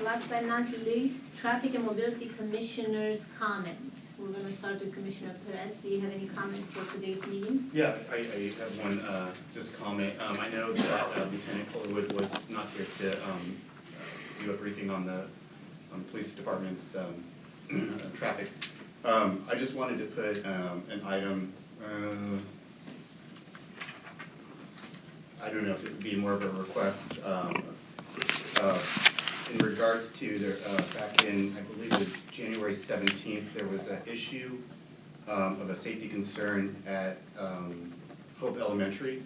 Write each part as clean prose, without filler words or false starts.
Last but not least, Traffic and Mobility Commissioner's comments. We're gonna start with Commissioner Perez. Do you have any comments for today's meeting? Yeah, I have one just comment. I know that Lieutenant Collerwood was not here to do a briefing on the police department's traffic. I just wanted to put an item, I don't know if it would be more of a request, in regards to the, back in, I believe it was January 17th, there was an issue of a safety concern at Hope Elementary,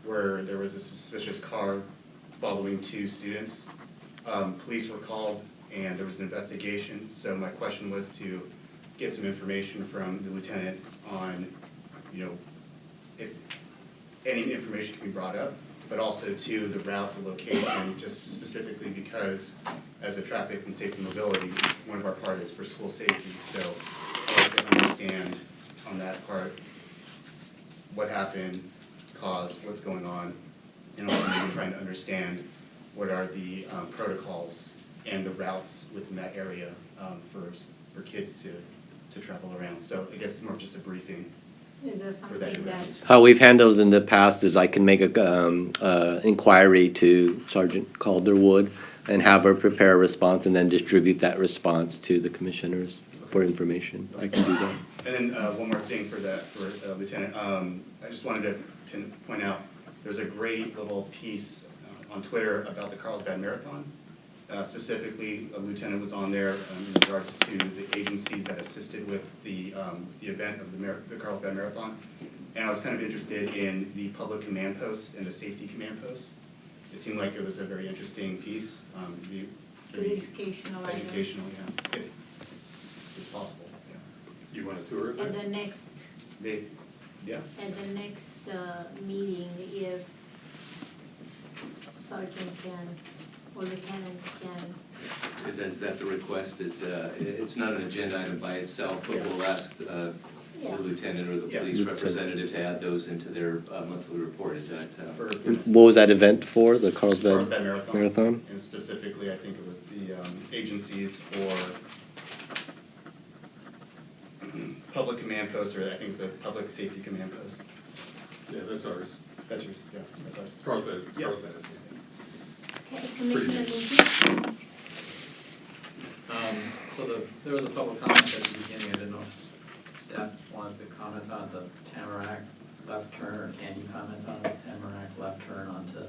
where there was a suspicious car following two students. Police were called and there was an investigation, so my question was to get some information from the lieutenant on, you know, if any information can be brought up, but also to the route, the location, just specifically because as a traffic and safety mobility, one of our part is for school safety. So I'd like to understand on that part what happened, cause, what's going on, and also maybe trying to understand what are the protocols and the routes within that area for kids to travel around. So I guess it's more just a briefing. Is there something that? How we've handled in the past is I can make a inquiry to Sergeant Calderwood and have her prepare a response and then distribute that response to the commissioners for information. I can do that. And then one more thing for Lieutenant. I just wanted to point out there's a great little piece on Twitter about the Carlsbad Marathon. Specifically, a lieutenant was on there in regards to the agencies that assisted with the event of the Carlsbad Marathon. And I was kind of interested in the public command post and the safety command post. It seemed like it was a very interesting piece. Good educational item. Educational, yeah, if possible. Yeah. You want to tour it? At the next, Yeah. at the next meeting, if Sergeant can, or Lieutenant can. Is that the request? It's not an agenda item by itself, but we'll ask the lieutenant or the police representative to add those into their monthly report. Is that? What was that event for, the Carlsbad Marathon? And specifically, I think it was the agencies for public command posts, or I think the public safety command post. Yeah, that's ours. That's yours, yeah, that's ours. Carlsbad, Yeah. Carlsbad. Okay, Commissioner Lucas? There was a public comment at the beginning. I didn't know if staff wanted to comment on the Tamarack left turn, or can you comment on the Tamarack left turn onto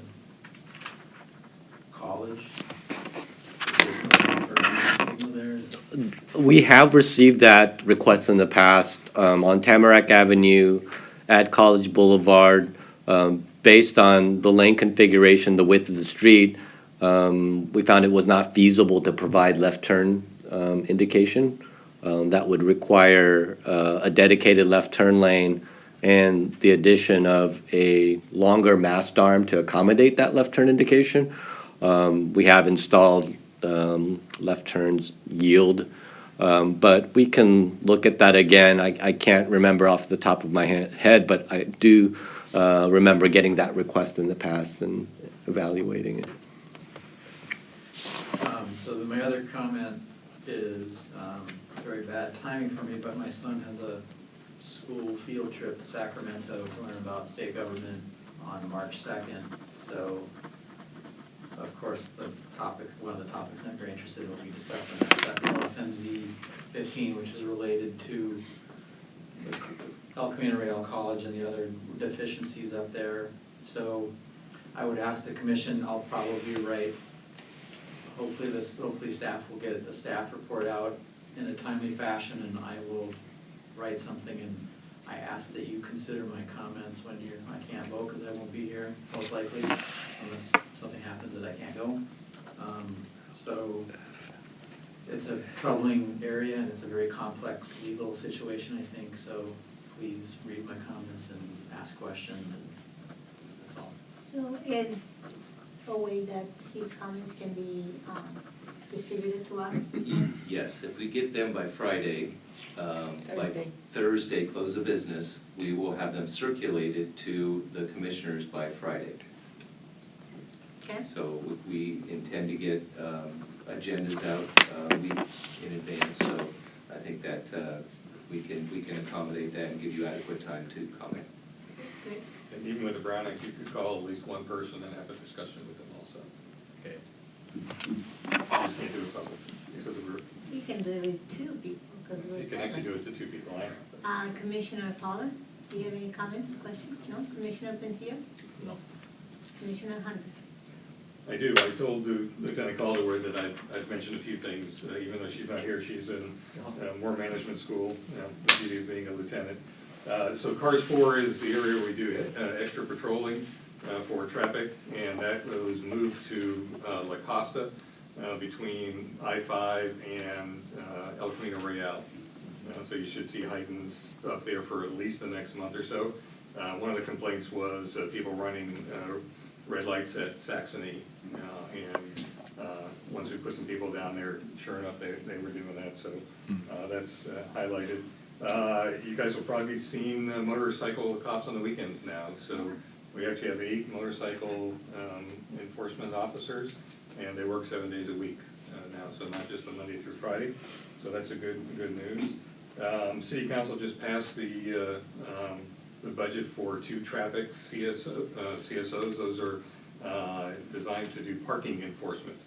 College? We have received that request in the past on Tamarack Avenue at College Boulevard. Based on the lane configuration, the width of the street, we found it was not feasible to provide left turn indication. That would require a dedicated left turn lane and the addition of a longer mast arm to accommodate that left turn indication. We have installed left turns yield, but we can look at that again. I can't remember off the top of my head, but I do remember getting that request in the past and evaluating it. So my other comment is very bad timing for me, but my son has a school field trip to Sacramento to learn about state government on March 2nd. So, of course, one of the topics I'm very interested in will be discussed on that FMZ 15, which is related to the El Camino Real College and the other deficiencies up there. So I would ask the commission, I'll probably write, hopefully staff will get the staff report out in a timely fashion, and I will write something, and I ask that you consider my comments when I can't vote, because I won't be here, most likely, unless something happens that I can't go. So it's a troubling area, and it's a very complex legal situation, I think, so please read my comments and ask questions, and that's all. So is a way that his comments can be distributed to us? Yes, if we get them by Friday, by Thursday, close of business, we will have them circulated to the commissioners by Friday. Okay. So we intend to get agendas out a week in advance, so I think that we can accommodate that and give you adequate time to comment. Great. And even with the Brownings, you could call at least one person and have a discussion with them also. Okay. You just can't do it public, because of the, You can do it with two people, because we're you can actually do seven. it to two people, I know. Commissioner Fowler, do you have any comments or questions? No? Commissioner Pencil? No. Commissioner Hunter? I do. I told Lieutenant Calderwood that I've mentioned a few things, even though she's not here. She's in war management school, the beauty of being a lieutenant. So CARS 4 is the area where we do extra patrolling for traffic, and that was moved to La Costa between I-5 and El Camino Real. So you should see heightened stuff there for at least the next month or so. One of the complaints was people running red lights at Saxony, and once we put some people down there, sure enough, they were doing that, so that's highlighted. You guys will probably be seeing motorcycle cops on the weekends now, so we actually have 8 motorcycle enforcement officers, and they work 7 days a week now, so not just on Monday through Friday, so that's a good news. City Council just passed the budget for 2 traffic CSOs. Those are designed to do parking enforcement.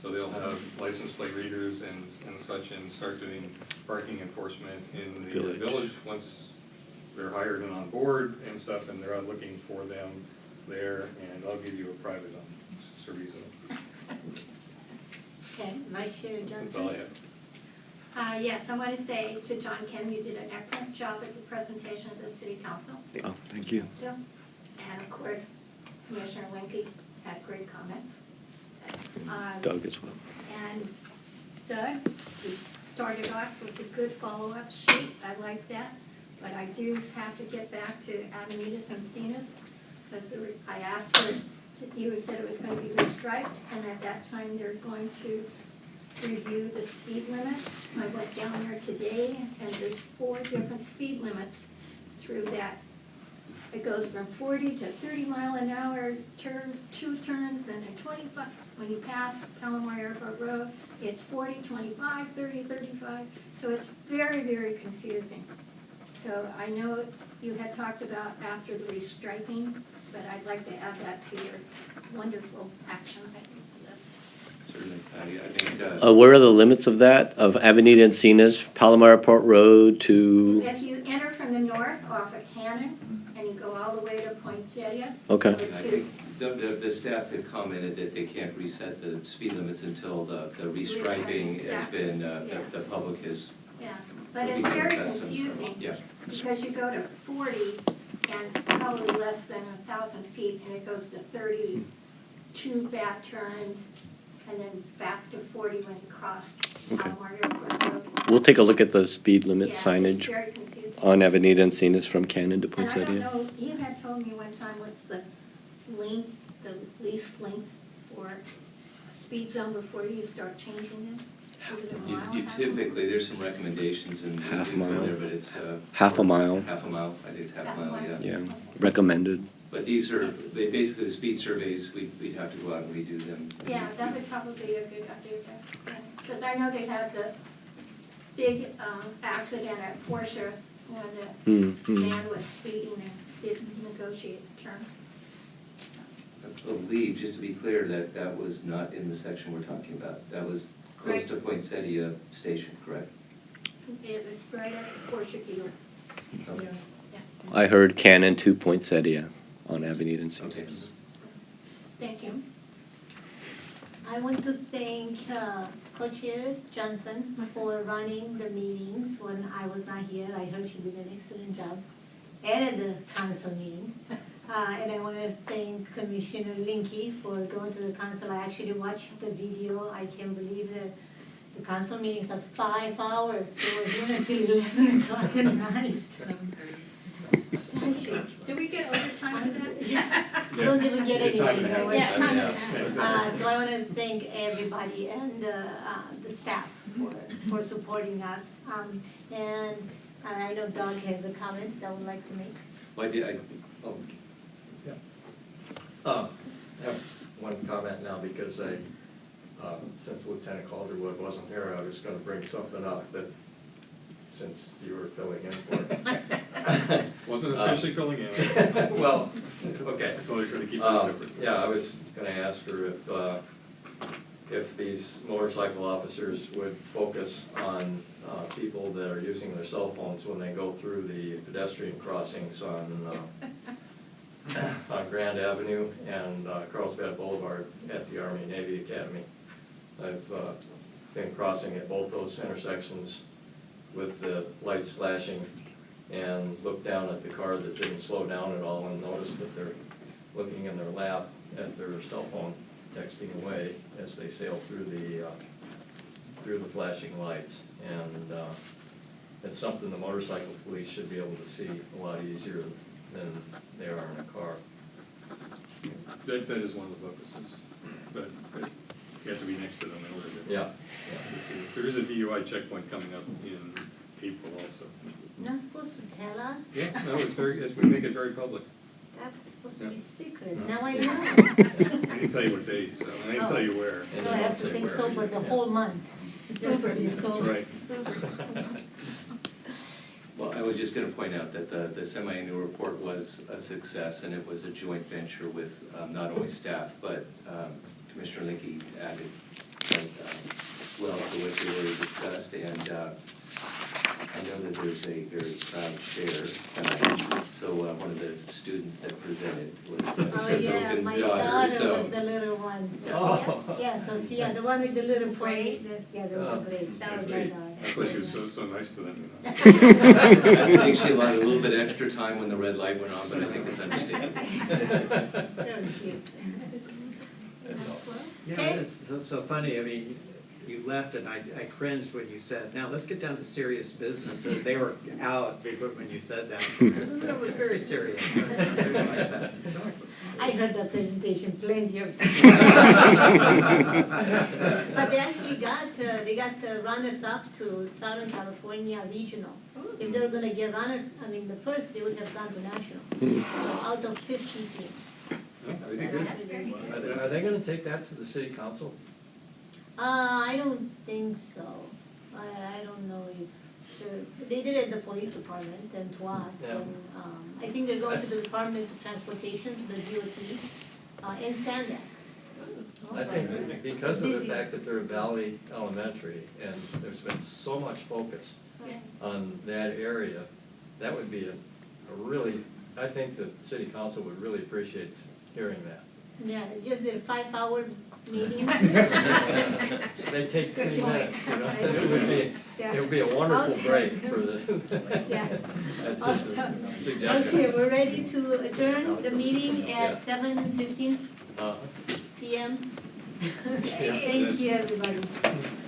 So they'll have license plate readers and such, and start doing parking enforcement in the village once they're hired and on board and stuff, and they're out looking for them there, and I'll give you a private on Cerrizo. Okay, Vice Chair Johnson? That's all I have. Yes, I want to say to John Kim, you did an excellent job at the presentation of the city council. Oh, thank you. And of course, Commissioner Winky had great comments. Doug as well. And Doug, you started off with a good follow-up sheet. I like that. But I do have to get back to Avenidas and Cenas, because I asked her, you said it was going to be restriped, and at that time they're going to review the speed limit. I went down there today, and there's 4 different speed limits through that. It goes from 40 to 30 mile an hour, 2 turns, then a 25. When you pass Palomar Airport Road, it's 40, 25, 30, 35. So it's very, very confusing. So I know you had talked about after the restriping, but I'd like to add that to your wonderful action item list. Certainly, Patty, I think, Where are the limits of that, of Avenida Encinas, Palomar Airport Road to, If you enter from the north off of Cannon, and you go all the way to Poinsettia. okay. go I to- think the staff had commented that they can't reset the speed limits until the restriping has been, the public has. Yeah, but it's very confusing. Yeah. Because you go to 40 and probably less than 1,000 feet, and it goes to 32 bad turns, and then back to 40 when you cross Okay. Palomar Airport Road. We'll take a look at the speed limit Yeah, it's signage very confusing. on Avenida Encinas from Cannon to And I don't Poinsettia. know, you had told me one time what's the length, the least length for a speed zone before you start changing them? Is it a mile? You half a typically, there's some recommendations and. Half we can go mile. there, but it's. Half a mile, Half a mile, I think it's half a mile, yeah. yeah, recommended. But these are, basically the speed surveys, we'd have to go out and redo them. Yeah, that would probably be a good idea, because I know they had the big accident at Porsche when the man was speeding and didn't negotiate the turn. I believe, just to be clear, that was not in the section we're talking about. That was close Right. to Poinsettia Station, correct? It was right at the Porsche dealer. Okay. Yeah. I heard Cannon to Poinsettia on Avenida Okay. Encinas. Thank you. I want to thank Co-Chair Johnson for running the meetings when I was not here. I heard she did an excellent job, and at the council meeting. And I want to thank Commissioner Linky for going to the council. I actually watched the video. I can't believe that the council meetings are 5 hours. They were here until 11 o'clock at night. That's just, Do we get overtime for that? yeah, you don't even get Time anything. and a half. no, Yeah, it's- time and a half. So I want to thank everybody and the staff for supporting us. And I know Doug has a comment that I would like to make. Well, oh, I have one comment now because I since Lieutenant Calderwood wasn't here, I was gonna bring something up, but since you were filling in for it. Wasn't officially filling in. Well, okay. I told her to keep that separate. Yeah, I was gonna ask her if these motorcycle officers would focus on people that are using their cell phones when they go through the pedestrian crossings on Grand Avenue and Carlsbad Boulevard at the Army Navy Academy. I've been crossing at both those intersections with the lights flashing and looked down at the car that didn't slow down at all and noticed that they're looking in their lap at their cell phone, texting away as they sail through the flashing lights. And it's something the motorcycle police should be able to see a lot easier than they are in a car. That is one of the focuses, but you have to be next to them in order to. Yeah. There is a DUI checkpoint coming up in April also. Not supposed to tell us? Yeah, no, we make it very public. That's supposed to be Yeah. secret. No. Now I know. I didn't tell you what date, so, and I didn't tell you where. And So I you have don't to say stay where. sober the Yeah. whole month. Just to be That's sober. right. Well, I was just going to point out that the semi-annual report was a success, and it was a joint venture with not only staff, but Commissioner Linky added well to what you already discussed, and I know that there's a very proud chair tonight. So one of the students that presented was Oh, yeah, Logan's my daughter, daughter so. was the little one, Oh. Sophia. Yeah, Sophia, the one with the little Braids? braids. Yeah, the little braids, that was my Great. daughter. That's why she was so nice to them, you know. I think she allotted a little bit extra time when the red light went on, but I think it's understandable. Very cute. Yeah, Okay. it's so funny, I mean, you left and I cringed when you said, now let's get down to serious business. And they were out when you said that. That was very serious. I really like that. I heard the presentation plenty of times. But they actually got runners up to Southern California Regional. If they were gonna get runners, I mean, the first, they would have gone to national. So out of 50 teams. They did good. That's very good. Are they gonna take that to the city council? I don't think so. I don't know if, they did it at the police department and to us. Yeah. And I think they're going to the Department of Transportation, to the DOT, and Sandak. I think that because of the fact that they're a Valley Elementary and there's been so much focus Yeah. on that area, that would be a really, I think the city council would really appreciate hearing that. Yeah, it's just their 5-hour meetings. They take 3 minutes, you know, it would be a wonderful break for the, Yeah. that's just a suggestion. Okay, we're ready to adjourn the meeting Yeah. at 7:15 Uh, PM. Yeah. Thank you, everybody.